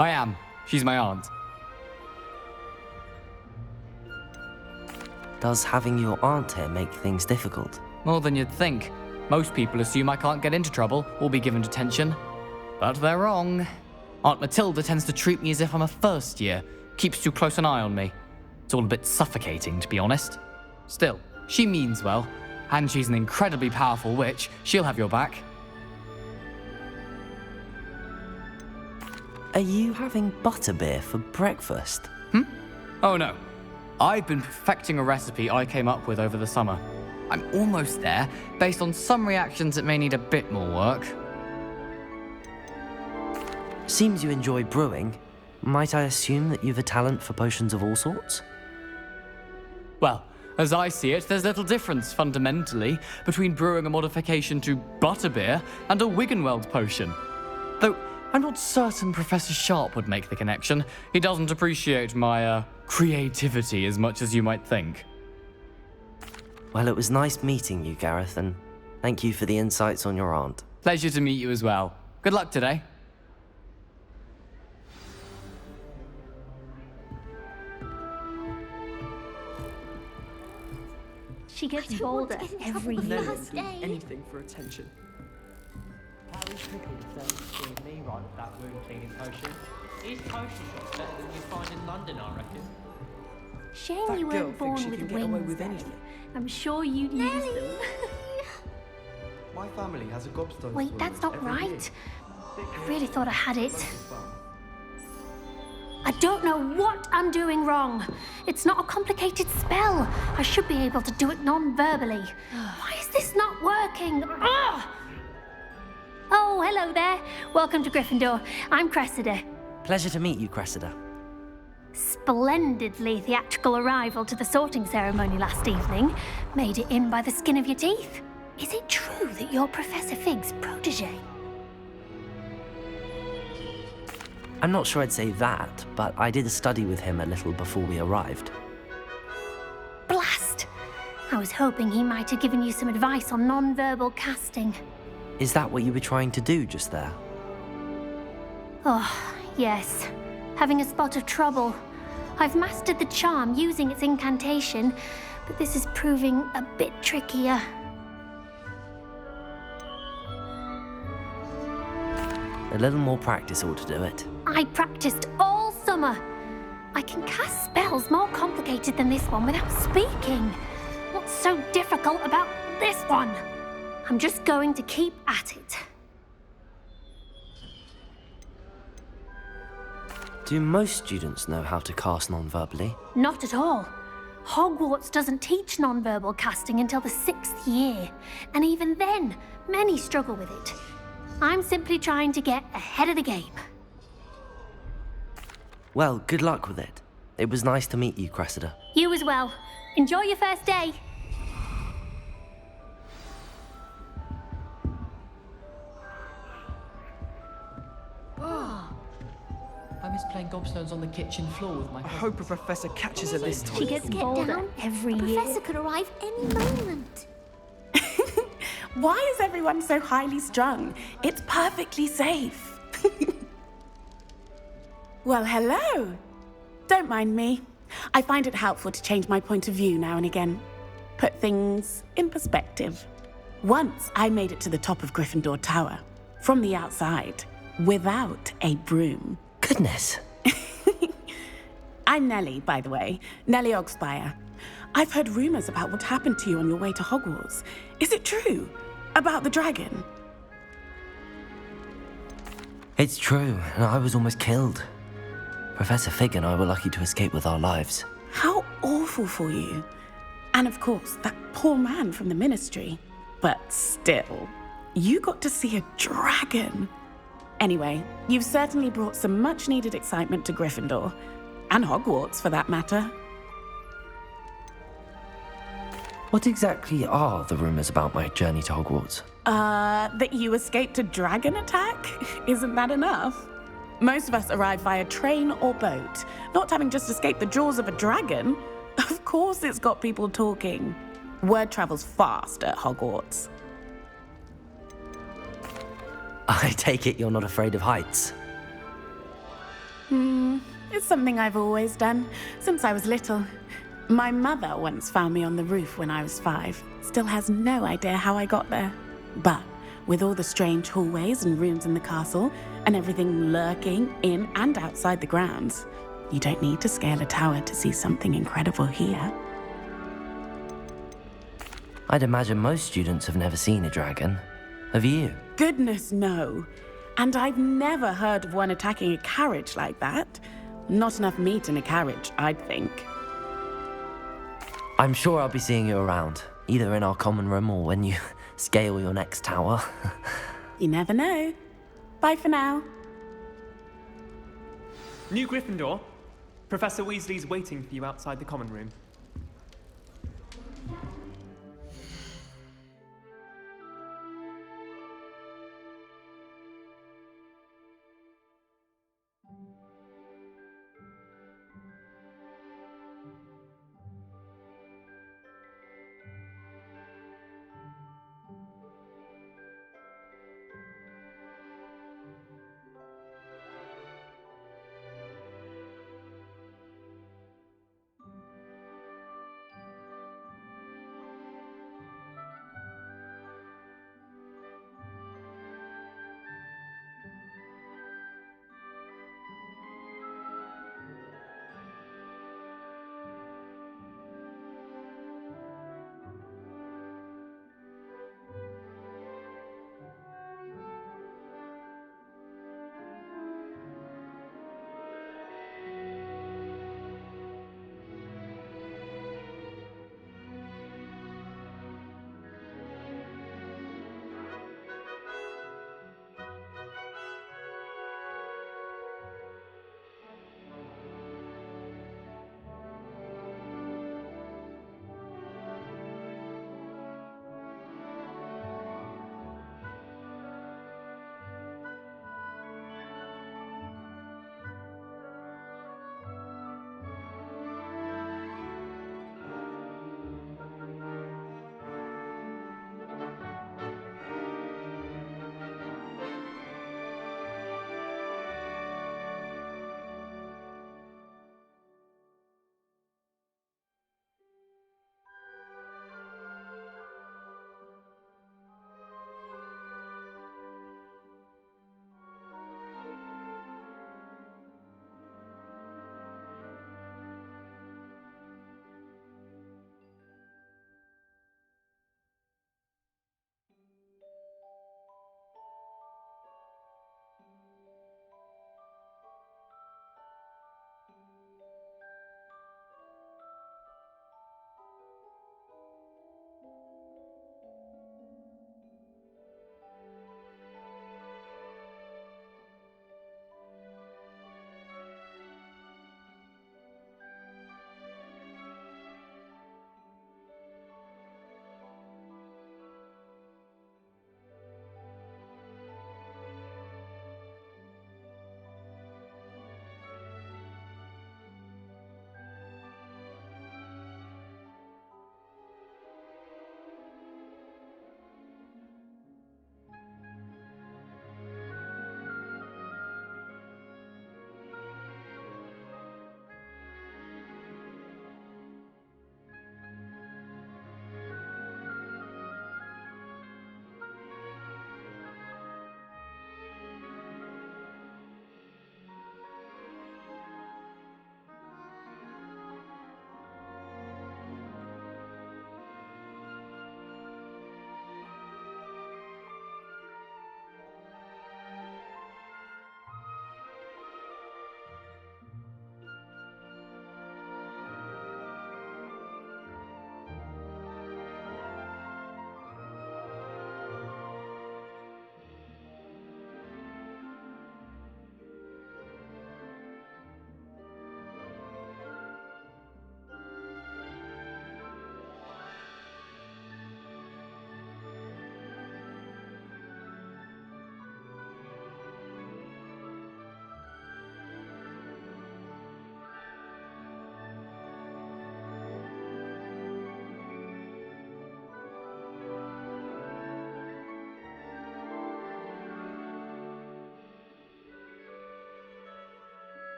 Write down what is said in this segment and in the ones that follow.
I am. She's my aunt. Does having your aunt here make things difficult? More than you'd think. Most people assume I can't get into trouble or be given detention. But they're wrong. Aunt Matilda tends to treat me as if I'm a first year, keeps too close an eye on me. It's all a bit suffocating, to be honest. Still, she means well, and she's an incredibly powerful witch. She'll have your back. Are you having butterbeer for breakfast? Oh no. I've been perfecting a recipe I came up with over the summer. I'm almost there. Based on some reactions, it may need a bit more work. Seems you enjoy brewing. Might I assume that you've a talent for potions of all sorts? Well, as I see it, there's little difference, fundamentally, between brewing a modification to butterbeer and a Wiggenweld potion. Though, I'm not certain Professor Sharp would make the connection. He doesn't appreciate my, creativity as much as you might think. Well, it was nice meeting you, Gareth, and thank you for the insights on your aunt. Pleasure to meet you as well. Good luck today. She gets bolder every year. Anything for attention. Harry's cooking serves me right with that wound cleaning potion. These potion shops better than you find in London, I reckon. Shame That you girl weren't thinks born she with can get away wings. with Daddy. anything. I'm sure you'd use them. My family has a gobstone. Wait, that's not right. I really thought I had it. I don't know what I'm doing wrong. It's not a complicated spell. I should be able to do it non-verbally. Why is this not working? Ugh! Oh, hello there. Welcome to Gryffindor. I'm Cressida. Pleasure to meet you, Cressida. Splendidly theatrical arrival to the sorting ceremony last evening. Made it in by the skin of your teeth. Is it true that you're Professor Fig's protege? I'm not sure I'd say that, but I did study with him a little before we arrived. Blast! I was hoping he might have given you some advice on non-verbal casting. Is that what you were trying to do just there? Oh, yes. Having a spot of trouble. I've mastered the charm using its incantation, but this is proving a bit trickier. A little more practice ought to do it. I practiced all summer. I can cast spells more complicated than this one without speaking. What's so difficult about this one? I'm just going to keep at it. Do most students know how to cast non-verbally? Not at all. Hogwarts doesn't teach non-verbal casting until the 6th year, and even then, many struggle with it. I'm simply trying to get ahead of the game. Well, good luck with it. It was nice to meet you, Cressida. You as well. Enjoy your first day. I miss playing gobstones on the kitchen floor with my I hope a professor catches her this She time. gets bolder every year. Professor could arrive any moment. Why is everyone so highly strung? It's perfectly safe. Well, hello. Don't mind me. I find it helpful to change my point of view now and again. Put things in perspective. Once I made it to the top of Gryffindor Tower, from the outside, without a broom. Goodness. I'm Nellie, by the way. Nellie Ogspire. I've heard rumors about what happened to you on your way to Hogwarts. Is it true? About the dragon? It's true, and I was almost killed. Professor Fig and I were lucky to escape with our lives. How awful for you. And of course, that poor man from the ministry. But still, you got to see a dragon. Anyway, you've certainly brought some much-needed excitement to Gryffindor. And Hogwarts, for that matter. What exactly are the rumors about my journey to Hogwarts? That you escaped a dragon attack? Isn't that enough? Most of us arrive via train or boat, not having just escaped the jaws of a dragon. Of course it's got people talking. Word travels fast at Hogwarts. I take it you're not afraid of heights. It's something I've always done, since I was little. My mother once found me on the roof when I was 5. Still has no idea how I got there. But with all the strange hallways and rooms in the castle, and everything lurking in and outside the grounds, you don't need to scale a tower to see something incredible here. I'd imagine most students have never seen a dragon. Have you? Goodness, no. And I've never heard of one attacking a carriage like that. Not enough meat in a carriage, I'd think. I'm sure I'll be seeing you around, either in our common room or when you scale your next tower. You never know. Bye for now. New Gryffindor. Professor Weasley's waiting for you outside the common room.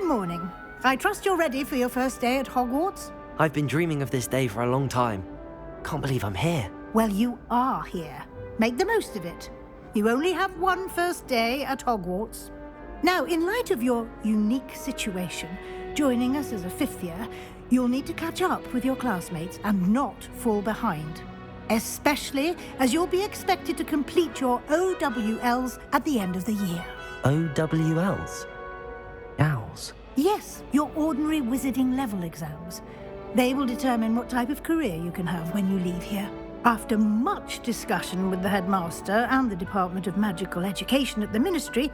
Good morning. I trust you're ready for your first day at Hogwarts? I've been dreaming of this day for a long time. Can't believe I'm here. Well, you are here. Make the most of it. You only have one first day at Hogwarts. Now, in light of your unique situation, joining us as a fifth year, you'll need to catch up with your classmates and not fall behind. Especially as you'll be expected to complete your OWLs at the end of the year. OWLs? Owls? Yes, your ordinary wizarding level exams. They will determine what type of career you can have when you leave here. After much discussion with the headmaster and the Department of Magical Education at the Ministry,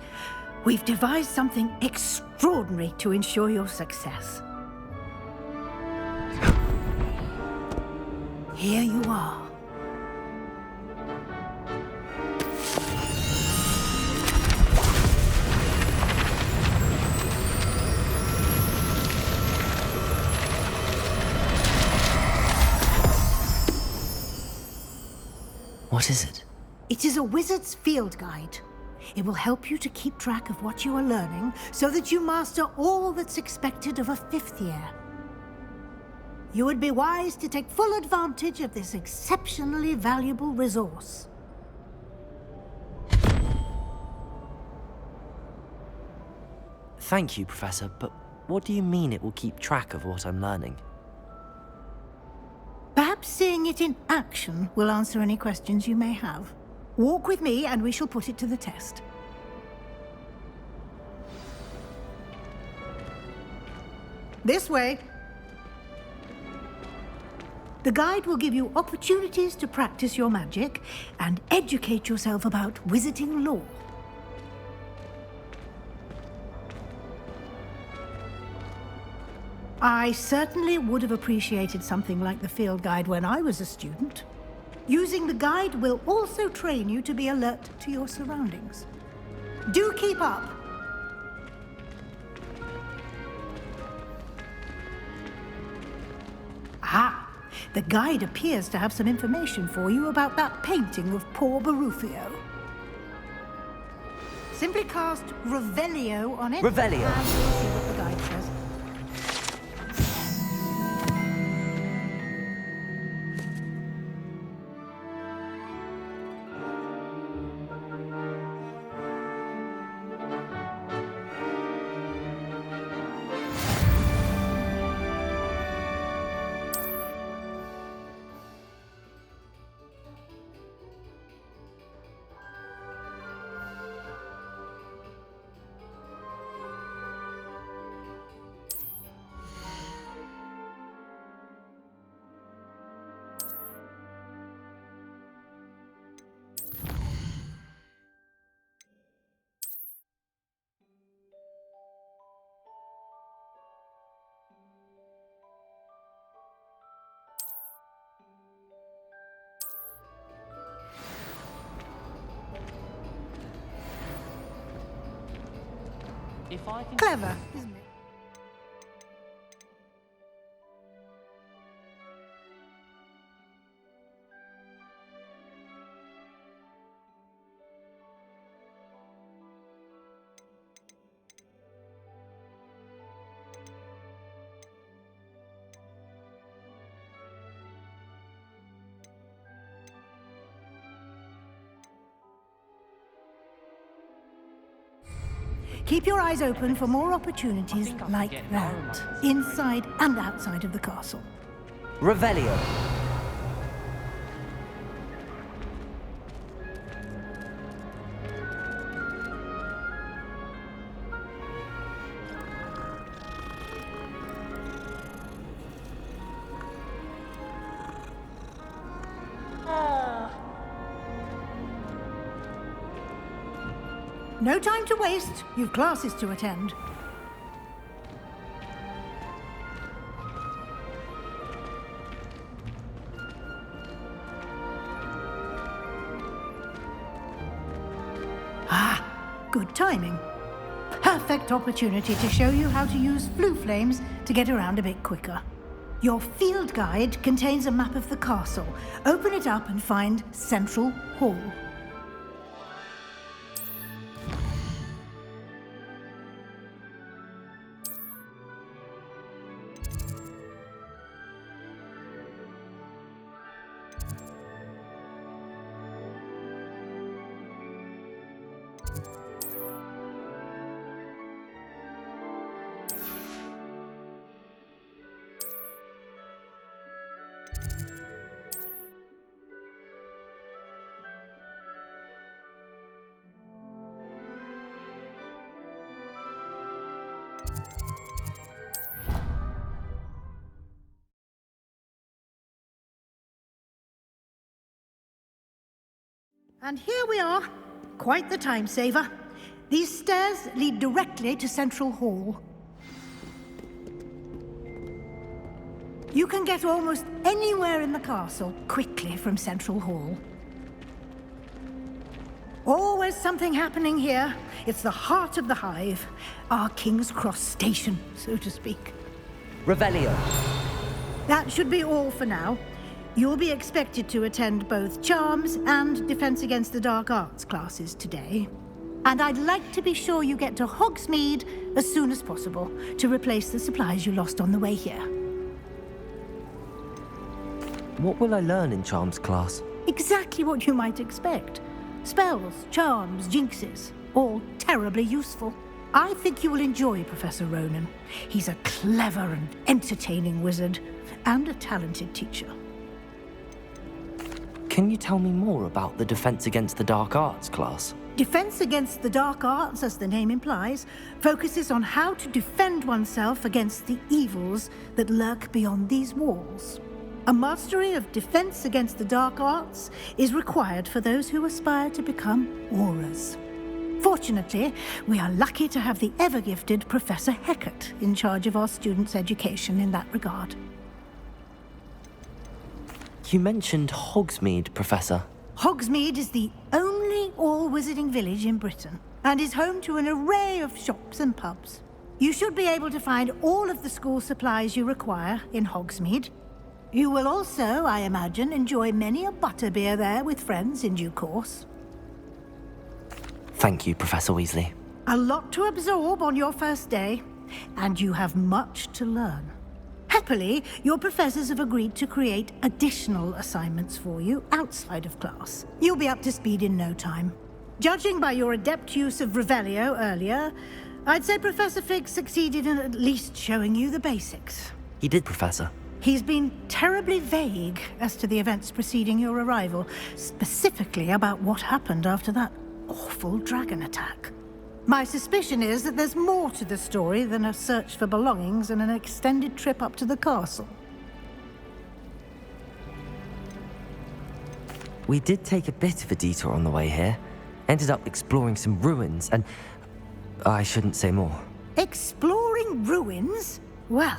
we've devised something extraordinary to ensure your success. Here you are. What is it? It is a wizard's field guide. It will help you to keep track of what you are learning so that you master all that's expected of a fifth year. You would be wise to take full advantage of this exceptionally valuable resource. Thank you, Professor, but what do you mean it will keep track of what I'm learning? Perhaps seeing it in action will answer any questions you may have. Walk with me and we shall put it to the test. This way. The guide will give you opportunities to practice your magic and educate yourself about wizarding lore. I certainly would have appreciated something like the field guide when I was a student. Using the guide will also train you to be alert to your surroundings. Do keep up. Ah, the guide appears to have some information for you about that painting of poor Barufio. Simply cast Revelio on it. Revelio. And we'll see what the guide says. If I can... Clever, isn't it? Keep your eyes open for more opportunities like that, inside and outside of the castle. Revelio. No time to waste. You've classes to attend. Ah, good timing. Perfect opportunity to show you how to use flue flames to get around a bit quicker. Your field guide contains a map of the castle. Open it up and find Central Hall. And here we are. Quite the time saver. These stairs lead directly to Central Hall. You can get almost anywhere in the castle quickly from Central Hall. Always something happening here. It's the heart of the hive. Our King's Cross station, so to speak. Revelio. That should be all for now. You'll be expected to attend both Charms and Defense Against the Dark Arts classes today. And I'd like to be sure you get to Hogsmeade as soon as possible to replace the supplies you lost on the way here. What will I learn in Charms class? Exactly what you might expect. Spells, charms, jinxes, all terribly useful. I think you will enjoy Professor Ronan. He's a clever and entertaining wizard, and a talented teacher. Can you tell me more about the Defense Against the Dark Arts class? Defense Against the Dark Arts, as the name implies, focuses on how to defend oneself against the evils that lurk beyond these walls. A mastery of Defense Against the Dark Arts is required for those who aspire to become Aurors. Fortunately, we are lucky to have the ever-gifted Professor Hecat in charge of our students' education in that regard. You mentioned Hogsmeade, Professor. Hogsmeade is the only all-wizarding village in Britain, and is home to an array of shops and pubs. You should be able to find all of the school supplies you require in Hogsmeade. You will also, I imagine, enjoy many a butterbeer there with friends in due course. Thank you, Professor Weasley. A lot to absorb on your first day, and you have much to learn. Happily, your professors have agreed to create additional assignments for you outside of class. You'll be up to speed in no time. Judging by your adept use of Revelio earlier, I'd say Professor Fig succeeded in at least showing you the basics. He did, Professor. He's been terribly vague as to the events preceding your arrival, specifically about what happened after that awful dragon attack. My suspicion is that there's more to the story than a search for belongings and an extended trip up to the castle. We did take a bit of a detour on the way here. Ended up exploring some ruins and... I shouldn't say more. Exploring ruins? Well,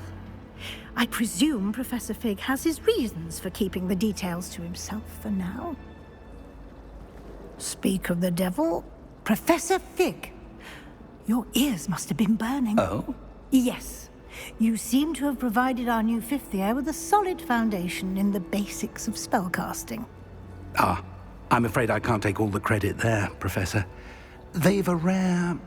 I presume Professor Fig has his reasons for keeping the details to himself for now. Speak of the devil, Professor Fig. Your ears must have been burning. Oh? Yes. You seem to have provided our new fifth year with a solid foundation in the basics of spellcasting. Ah, I'm afraid I can't take all the credit there, Professor. They've a rare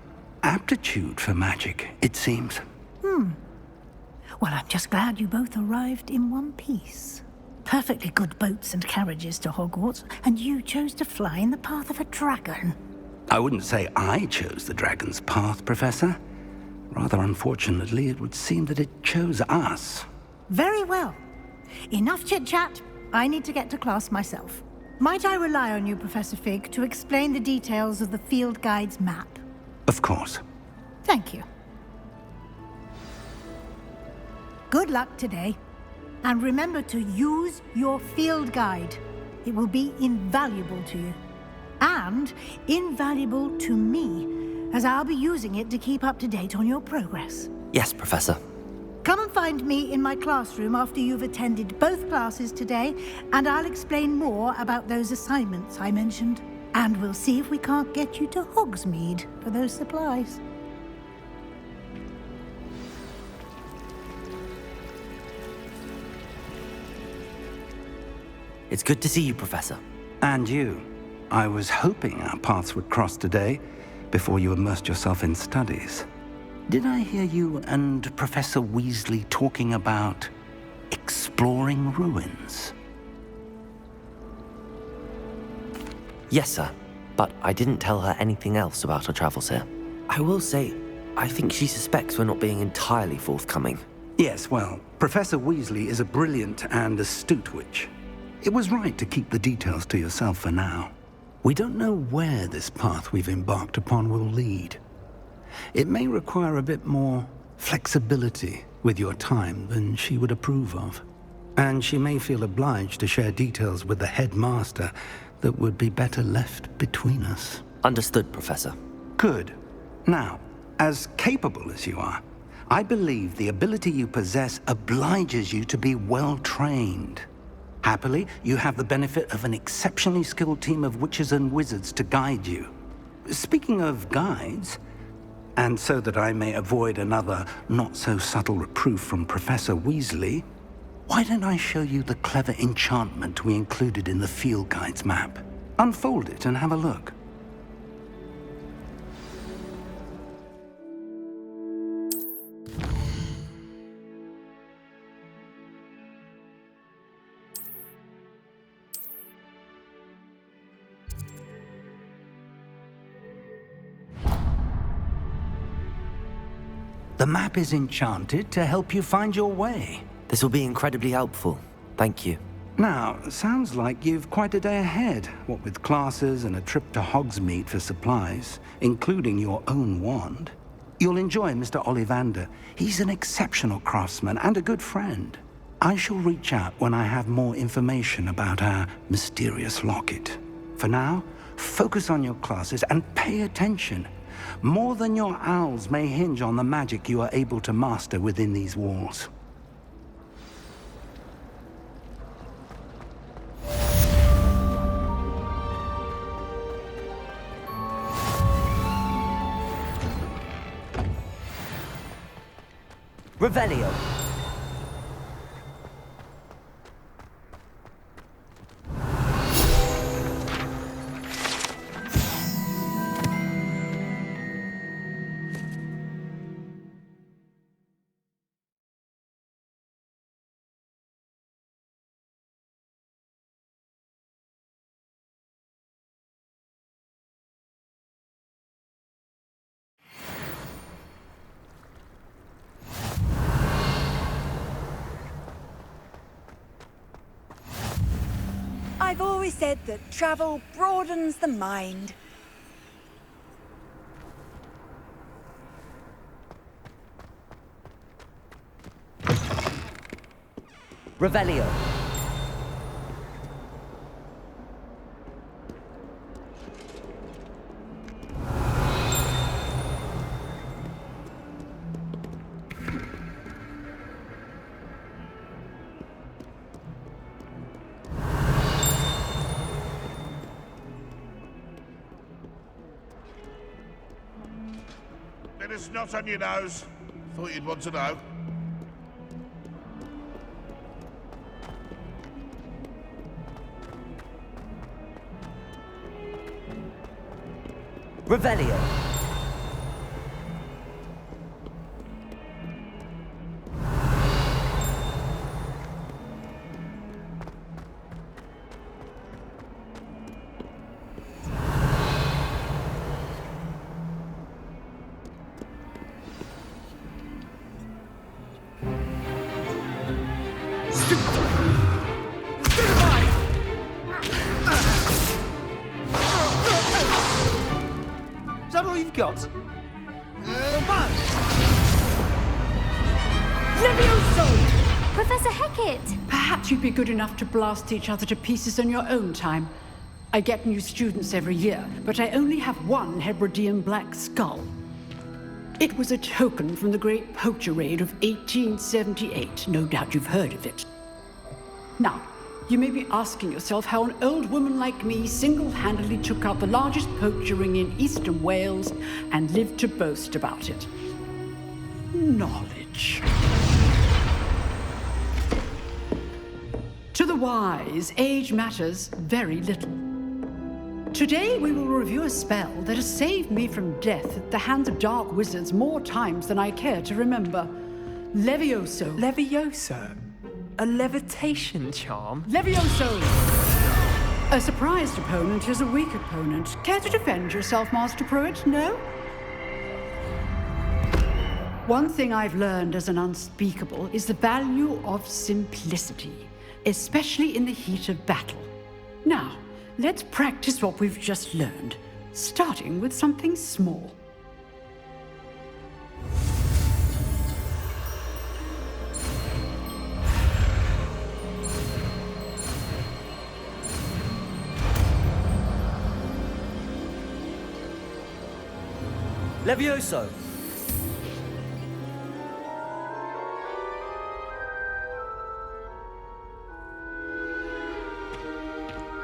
aptitude for magic, it seems. Well, I'm just glad you both arrived in one piece. Perfectly good boats and carriages to Hogwarts, and you chose to fly in the path of a dragon. I wouldn't say I chose the dragon's path, Professor. Rather unfortunately, it would seem that it chose us. Very well. Enough chit-chat. I need to get to class myself. Might I rely on you, Professor Fig, to explain the details of the field guide's map? Of course. Thank you. Good luck today. And remember to use your field guide. It will be invaluable to you. And invaluable to me, as I'll be using it to keep up to date on your progress. Yes, Professor. Come and find me in my classroom after you've attended both classes today, and I'll explain more about those assignments I mentioned. And we'll see if we can't get you to Hogsmeade for those supplies. It's good to see you, Professor. And you. I was hoping our paths would cross today, before you immersed yourself in studies. Did I hear you and Professor Weasley talking about exploring ruins? Yes, sir. But I didn't tell her anything else about our travels here. I will say, I think she suspects we're not being entirely forthcoming. Yes, well, Professor Weasley is a brilliant and astute witch. It was right to keep the details to yourself for now. We don't know where this path we've embarked upon will lead. It may require a bit more flexibility with your time than she would approve of. And she may feel obliged to share details with the headmaster that would be better left between us. Understood, Professor. Good. Now, as capable as you are, I believe the ability you possess obliges you to be well trained. Happily, you have the benefit of an exceptionally skilled team of witches and wizards to guide you. Speaking of guides, and so that I may avoid another not-so-subtle reproof from Professor Weasley, why don't I show you the clever enchantment we included in the field guide's map? Unfold it and have a look. The map is enchanted to help you find your way. This will be incredibly helpful. Thank you. Now, sounds like you've quite a day ahead, what with classes and a trip to Hogsmeade for supplies, including your own wand. You'll enjoy Mr. Ollivander. He's an exceptional craftsman and a good friend. I shall reach out when I have more information about our mysterious locket. For now, focus on your classes and pay attention. More than your owls may hinge on the magic you are able to master within these walls. Revelio. I've always said that travel broadens the mind. Revelio. Bit of snot on your nose. Thought you'd want to know. Revelio. Is that all you've got? Professor Hecat! Perhaps you'd be good enough to blast each other to pieces in your own time. I get new students every year, but I only have one Hebridean black skull. It was a token from the Great Poacher Raid of 1878. No doubt you've heard of it. Now, you may be asking yourself how an old woman like me single-handedly took out the largest poacher ring in eastern Wales and lived to boast about it. Knowledge. To the wise, age matters very little. Today we will review a spell that has saved me from death at the hands of dark wizards more times than I care to remember. Levioso. Levioso? A levitation charm? Levioso! A surprised opponent is a weak opponent. Care to defend yourself, Master Pruitt? No? One thing I've learned as an unspeakable is the value of simplicity, especially in the heat of battle. Now, let's practice what we've just learned, starting with something small. Levioso!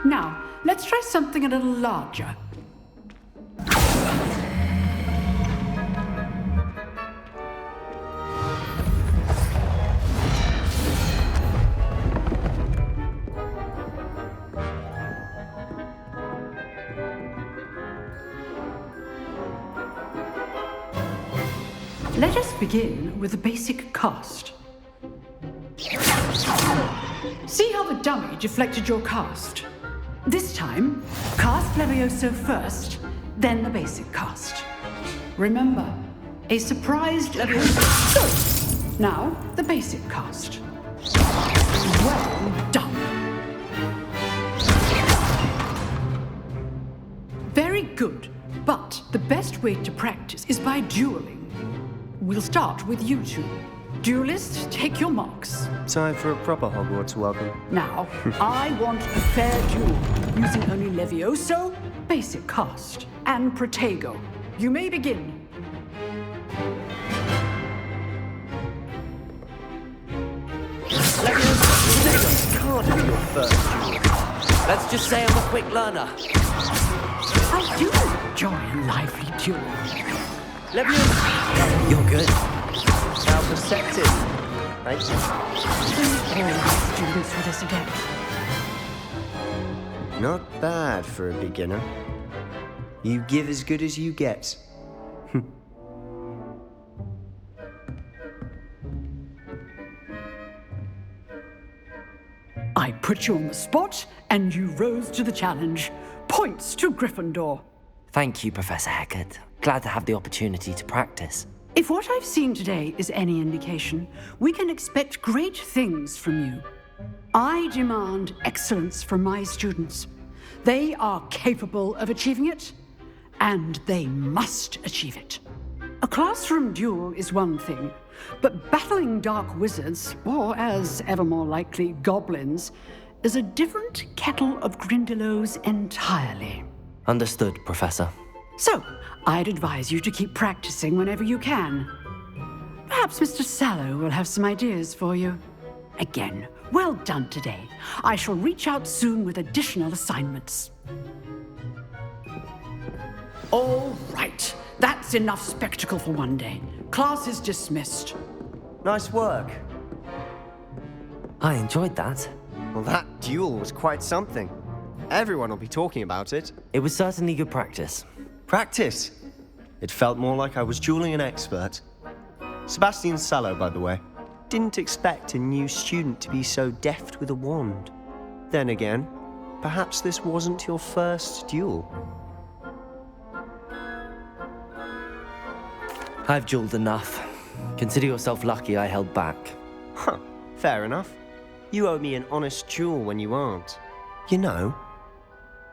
Now, let's try something a little larger. Let us begin with the basic cast. See how the dummy deflected your cast? This time, cast Levioso first, then the basic cast. Remember, a surprised Levioso. Now, the basic cast. Well done. Very good, but the best way to practice is by dueling. We'll start with you two. Duelists, take your marks. Time for a proper Hogwarts welcome. Now, I want a fair duel, using only Levioso, basic cast, and Protego. You may begin. Levioso, can't be your first duel. Let's just say I'm a quick learner. I do enjoy a lively duel. Levioso! You're good. How perceptive. Thank you. All students for this again. Not bad for a beginner. You give as good as you get. I put you on the spot, and you rose to the challenge. Points to Gryffindor. Thank you, Professor Hecat. Glad to have the opportunity to practice. If what I've seen today is any indication, we can expect great things from you. I demand excellence from my students. They are capable of achieving it, and they must achieve it. A classroom duel is one thing, but battling dark wizards, or as ever more likely, goblins, is a different kettle of Grindylows entirely. Understood, Professor. So, I'd advise you to keep practicing whenever you can. Perhaps Mr. Sallow will have some ideas for you. Again, well done today. I shall reach out soon with additional assignments. All right, that's enough spectacle for one day. Class is dismissed. Nice work. I enjoyed that. Well, that duel was quite something. Everyone will be talking about it. It was certainly good practice. Practice? It felt more like I was dueling an expert. Sebastian Sallow, by the way. Didn't expect a new student to be so deft with a wand. Then again, perhaps this wasn't your first duel. I've dueled enough. Consider yourself lucky I held back. Huh, fair enough. You owe me an honest duel when you aren't. You know,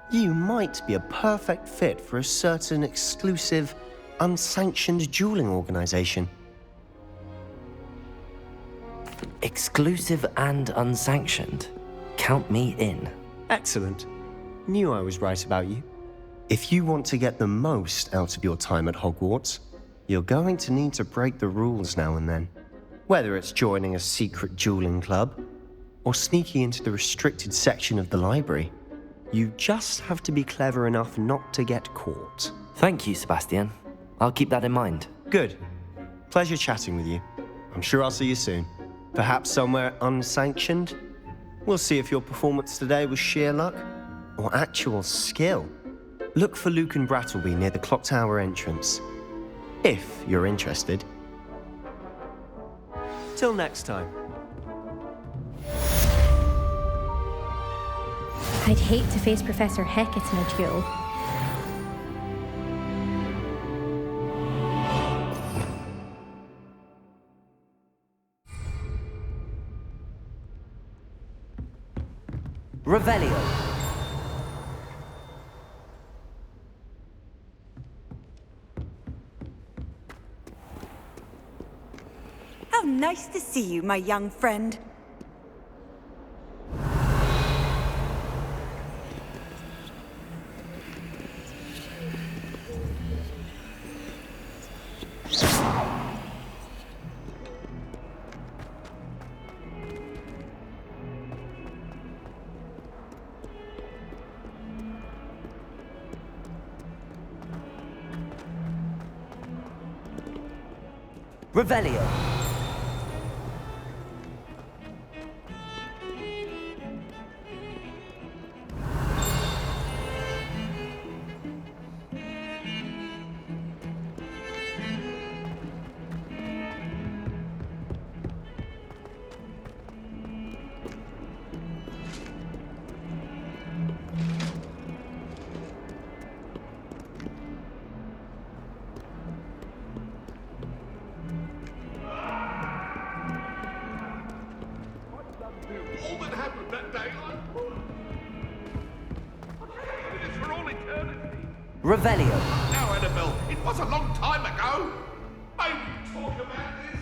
you might be a perfect fit for a certain exclusive, unsanctioned dueling organization. Exclusive and unsanctioned? Count me in. Excellent. Knew I was right about you. If you want to get the most out of your time at Hogwarts, you're going to need to break the rules now and then. Whether it's joining a secret dueling club, or sneaking into the restricted section of the library, you just have to be clever enough not to get caught. Thank you, Sebastian. I'll keep that in mind. Good. Pleasure chatting with you. I'm sure I'll see you soon. Perhaps somewhere unsanctioned? We'll see if your performance today was sheer luck or actual skill. Look for Luke and Brattleby near the clock tower entrance, if you're interested. Till next time. I'd hate to face Professor Hecat in a duel. Revelio. How nice to see you, my young friend. Revelio. All that happened that day, it's for all eternity. Revelio. Now, Annabelle, it was a long time ago. May we talk about this?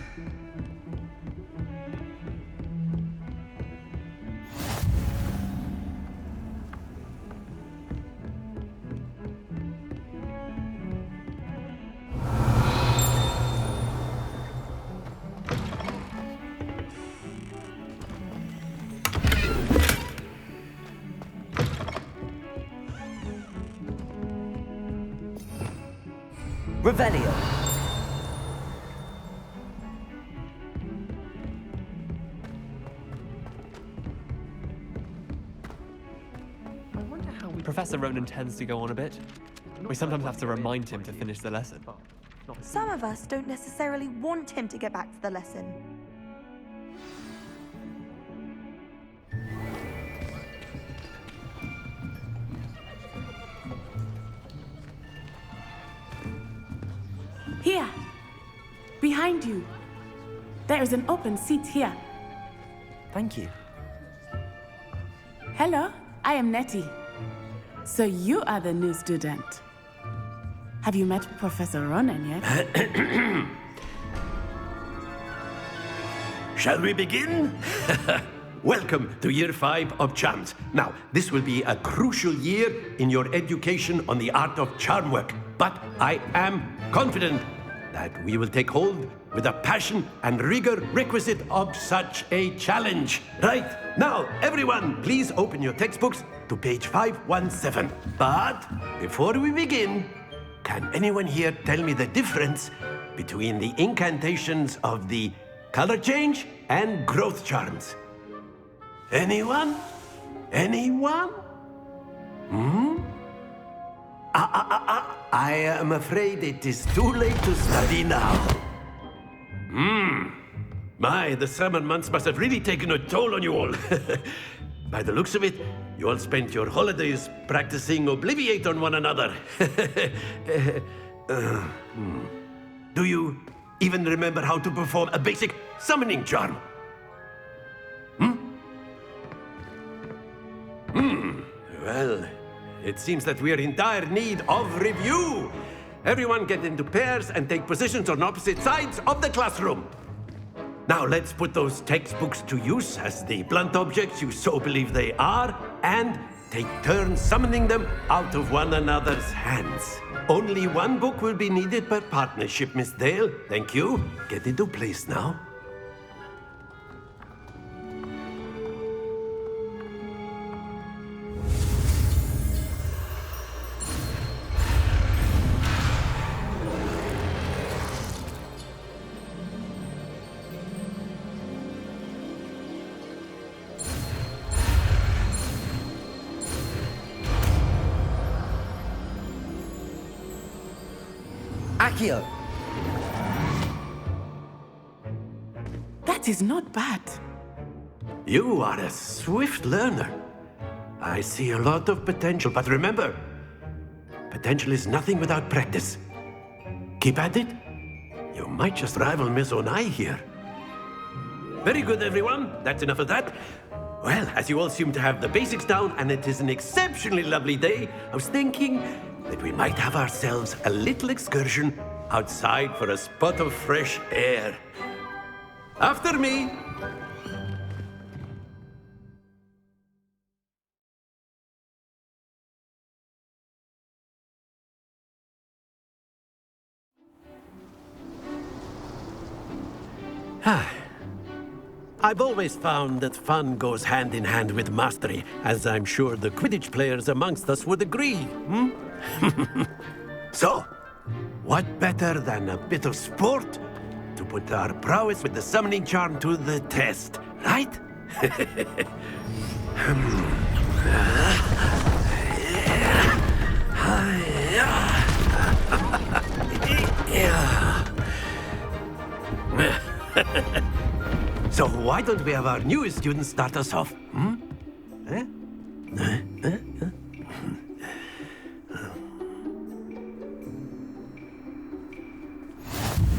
Revelio. I wonder how Professor Ronan tends to go on a bit. We sometimes have to remind him to finish the lesson. Some of us don't necessarily want him to get back to the lesson. Here. Behind you. There is an open seat here. Thank you. Hello, I am Nettie. So you are the new student. Have you met Professor Ronan yet? Shall we begin? Welcome to Year 5 of Charms. Now, this will be a crucial year in your education on the art of charm work. But I am confident that we will take hold with the passion and rigor requisite of such a challenge. Right, now, everyone, please open your textbooks to page 517. But before we begin, can anyone here tell me the difference between the incantations of the color change and growth charms? Anyone? Anyone? I am afraid it is too late to study now. My, the summer months must have really taken a toll on you all. By the looks of it, you all spent your holidays practicing Obliviate on one another. Do you even remember how to perform a basic summoning charm? Well, it seems that we are in dire need of review. Everyone get into pairs and take positions on opposite sides of the classroom. Now let's put those textbooks to use as the blunt objects you so believe they are, and take turns summoning them out of one another's hands. Only one book will be needed per partnership, Miss Dale. Thank you. Get into place now. Accio. That is not bad. You are a swift learner. I see a lot of potential, but remember, potential is nothing without practice. Keep at it. You might just rival Miss Onai here. Very good, everyone. That's enough of that. Well, as you all seem to have the basics down, and it is an exceptionally lovely day, I was thinking that we might have ourselves a little excursion outside for a spot of fresh air. After me. I've always found that fun goes hand in hand with mastery, as I'm sure the Quidditch players amongst us would agree. So, what better than a bit of sport to put put our prowess with the summoning charm to the test, right? So why don't we have our newest student start us off?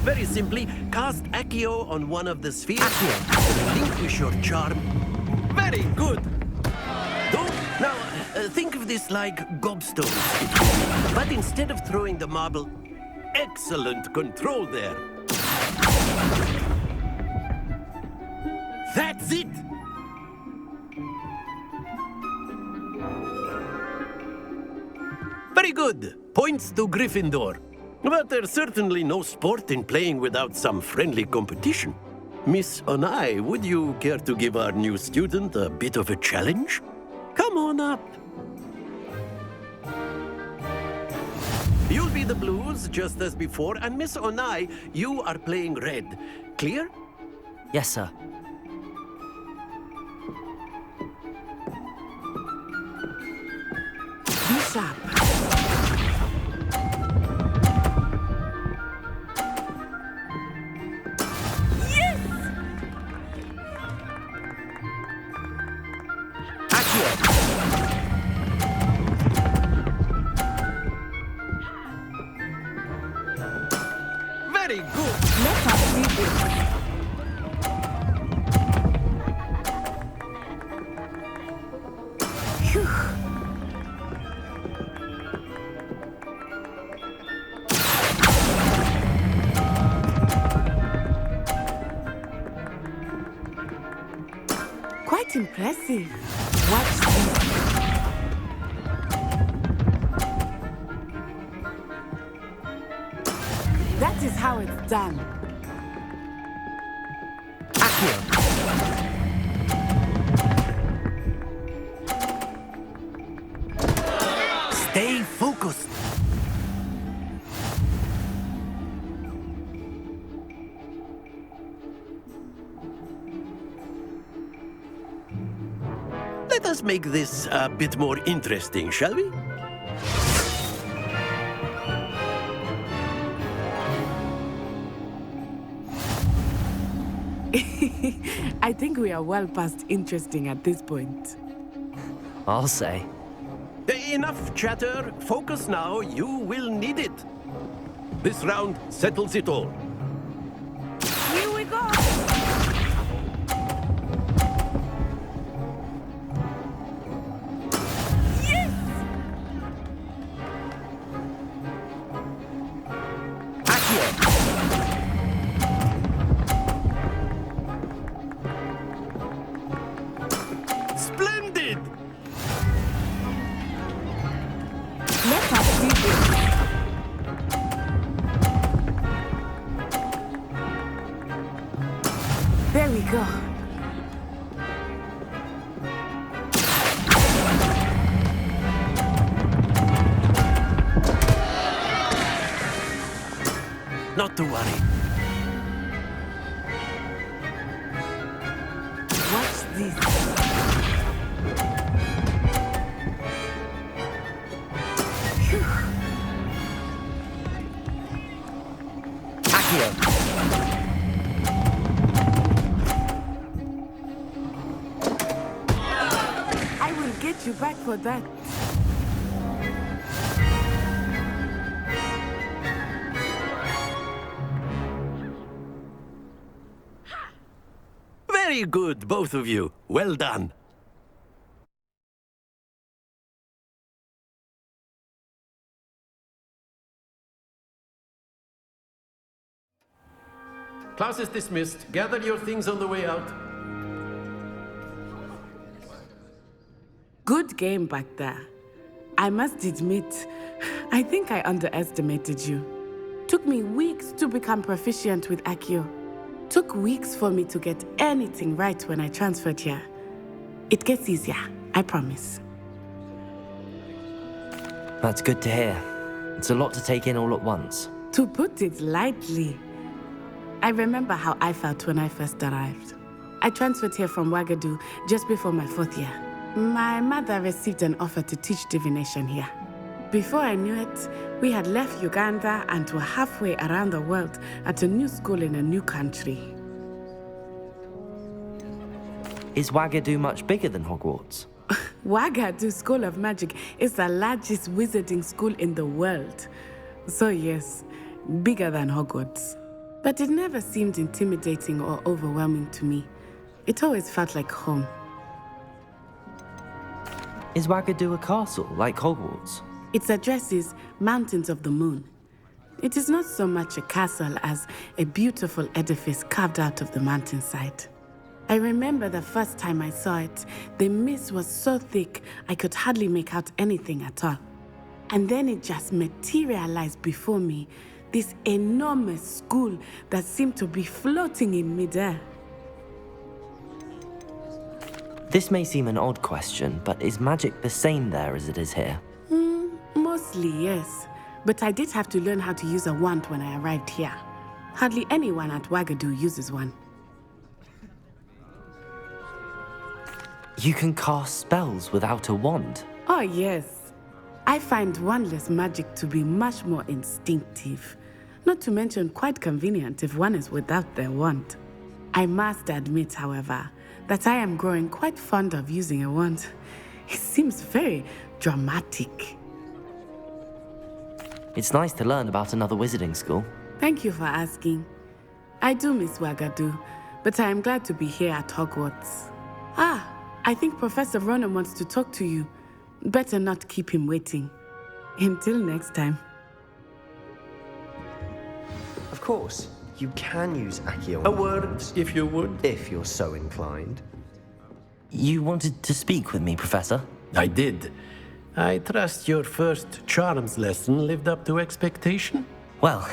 Very simply, cast Accio on one of the spheres. Relinquish your charm. Very good. Now, think of this like gobstones, but instead of throwing the marble, excellent control there. That's it! Very good. Points to Gryffindor. But there's certainly no sport in playing without some friendly competition. Miss Onai, would you care to give our new student a bit of a challenge? Come on up. You'll be the blues, just as before, and Miss Onai, you are playing red. Clear? Yes, sir. Be sharp. Very good. Let us see this. Phew. Quite impressive. Watch this. That is how it's done. Stay focused. Let us make this a bit more interesting, shall we? I think we are well past interesting at this point. I'll say. Enough chatter. Focus now. You will need it. This round settles it all. Here we go. Yes! Splendid! Let us see this. There we go. Not to worry. Watch this. Phew. I will get you back for that. Very good, both of you. Well done. Class is dismissed. Gather your things on the way out. Good game back there. I must admit, I think I underestimated you. Took me weeks to become proficient with Accio. Took weeks for me to get anything right when I transferred here. It gets easier, I promise. That's good to hear. It's a lot to take in all at once. To put it lightly. I remember how I felt when I first arrived. I transferred here from Wagadu just before my 4th year. My mother received an offer to teach divination here. Before I knew it, we had left Uganda and were halfway around the world at a new school in a new country. Is Wagadu much bigger than Hogwarts? Wagadu School of Magic is the largest wizarding school in the world. So yes, bigger than Hogwarts. But it never seemed intimidating or overwhelming to me. It always felt like home. Is Wagadu a castle, like Hogwarts? Its address is Mountains of the Moon. It is not so much a castle as a beautiful edifice carved out of the mountainside. I remember the first time I saw it, the mist was so thick I could hardly make out anything at all. And then it just materialized before me, this enormous school that seemed to be floating in midair. This may seem an odd question, but is magic the same there as it is here? Mostly, yes. But I did have to learn how to use a wand when I arrived here. Hardly anyone at Wagadu uses one. You can cast spells without a wand? Oh, yes. I find wandless magic to be much more instinctive. Not to mention quite convenient if one is without their wand. I must admit, however, that I am growing quite fond of using a wand. It seems very dramatic. It's nice to learn about another wizarding school. Thank you for asking. I do miss Wagadu, but I am glad to be here at Hogwarts. I think Professor Ronan wants to talk to you. Better not keep him waiting. Until next time. Of course, you can use Accio. A word, if you would. If you're so inclined. You wanted to speak with me, Professor? I did. I trust your first charms lesson lived up to expectation? Well,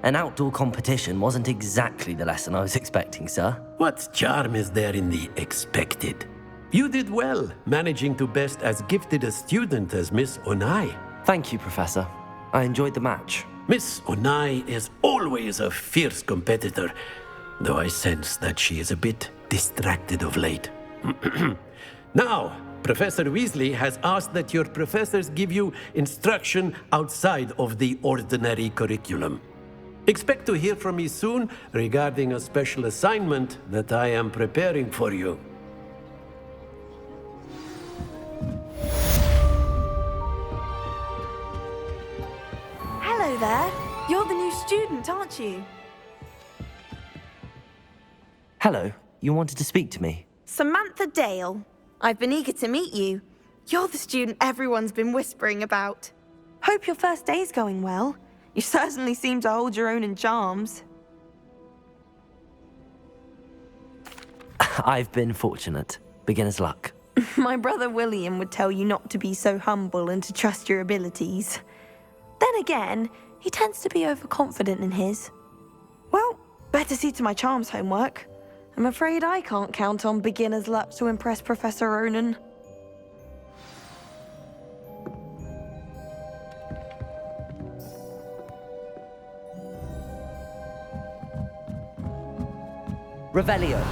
an outdoor competition wasn't exactly the lesson I was expecting, sir. What charm is there in the expected? You did well, managing to best as gifted a student as Miss Onai. Thank you, Professor. I enjoyed the match. Miss Onai is always a fierce competitor, though I sense that she is a bit distracted of late. Now, Professor Weasley has asked that your professors give you instruction outside of the ordinary curriculum. Expect to hear from me soon regarding a special assignment that I am preparing for you. Hello there. You're the new student, aren't you? Hello, you wanted to speak to me? Samantha Dale. I've been eager to meet you. You're the student everyone's been whispering about. Hope your first day's going well. You certainly seem to hold your own in charms. I've been fortunate. Beginner's luck. My brother William would tell you not to be so humble and to trust your abilities. Then again, he tends to be overconfident in his. Well, better see to my charms homework. I'm afraid I can't count on beginner's luck to impress Professor Ronan. Revelio.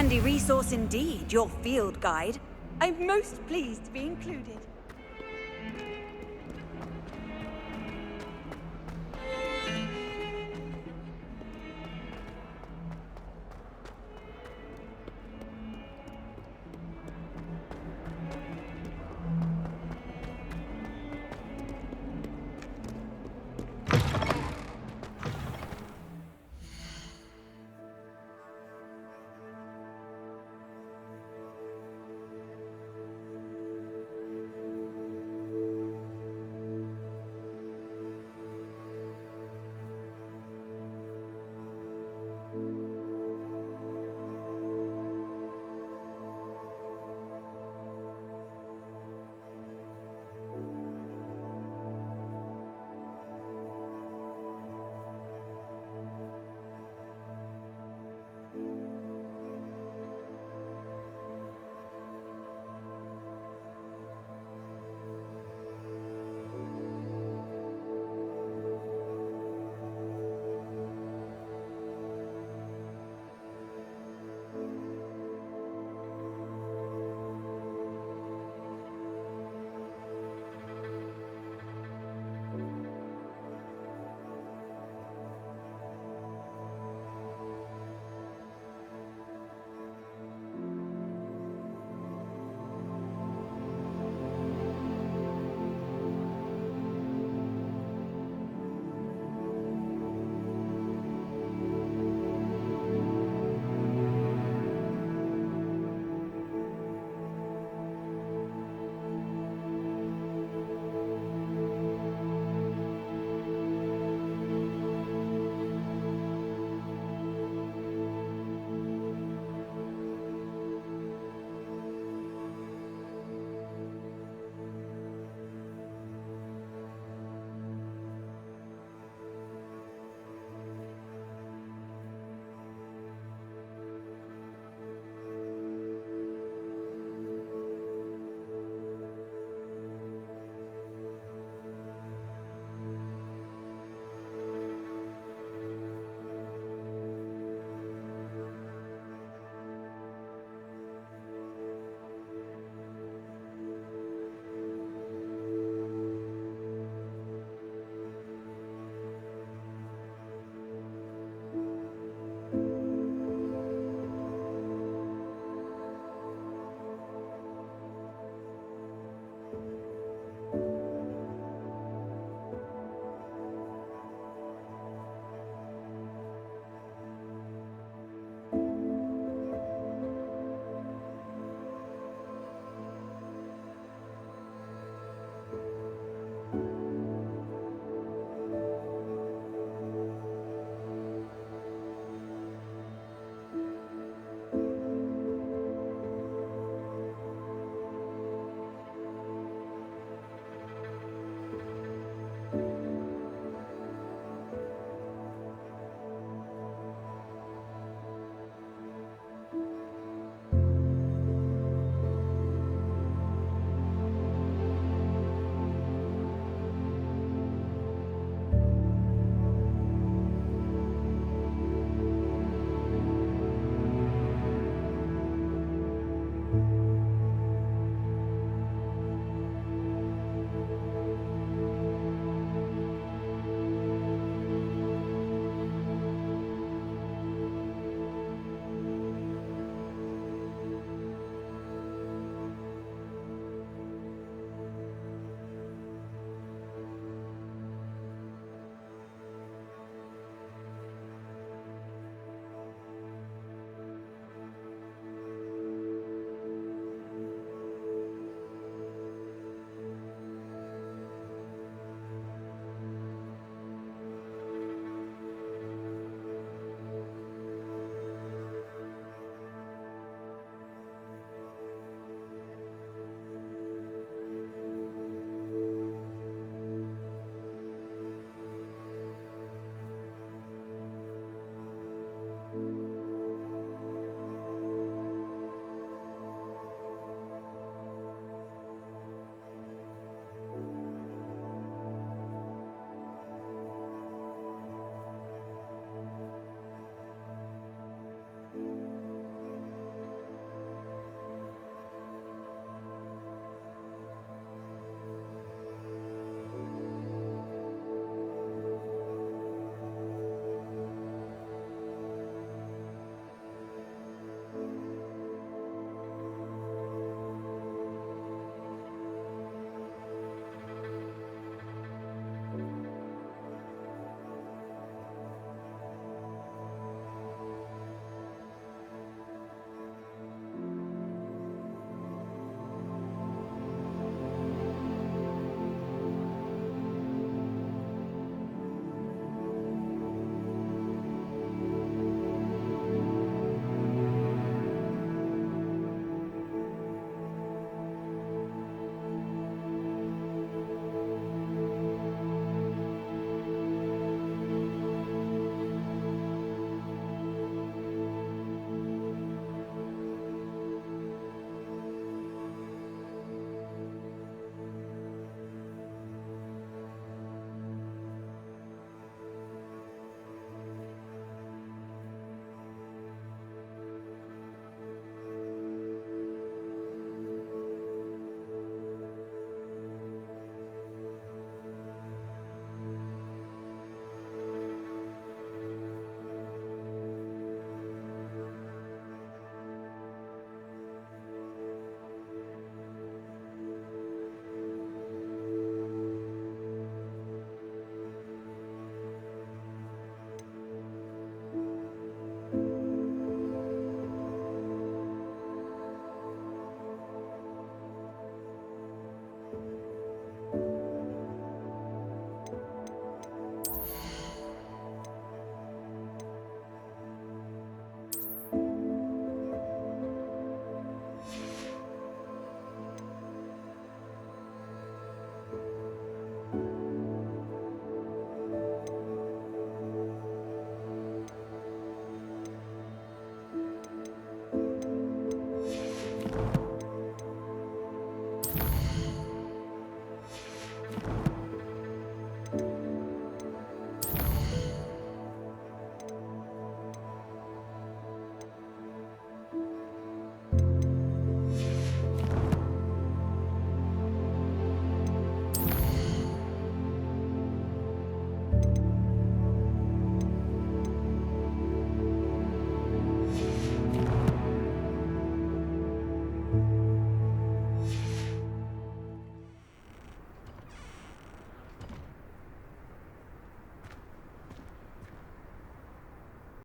Handy resource indeed, your field guide. I'm most pleased to be included.